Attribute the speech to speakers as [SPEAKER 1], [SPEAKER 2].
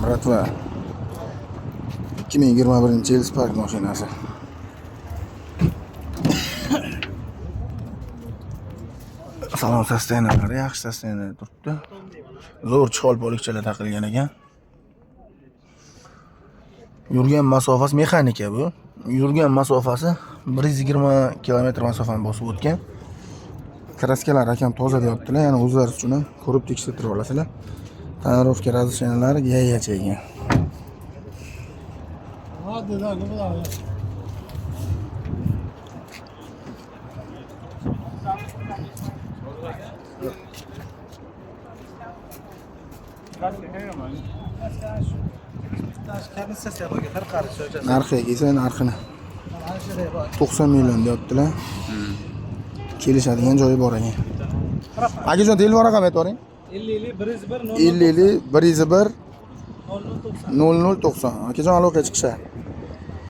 [SPEAKER 1] Ratva 2021 yil Spark mashinasi. Salon sostenalari yaxshi sostenada turibdi. Zo'r chihol polikchalar taqilgan ekan. Yurgan masofasi mexanika bu. Yurgan masofasi 120 km masofani bosib o'tgan. Kraskalar ham toza deyaptilar, ya'ni o'zlari uchun ham ko'rib tekshirib olasizlar. Tonirovka razreshenalari yayacha ekan. Narxiga kelsa, narxini 90 million deyaptilar. Kelishadigan joyi bor ekan. Akajon, telefon raqam aytvoring. 50 101 0090. Akajon aloqaga chiqishadi.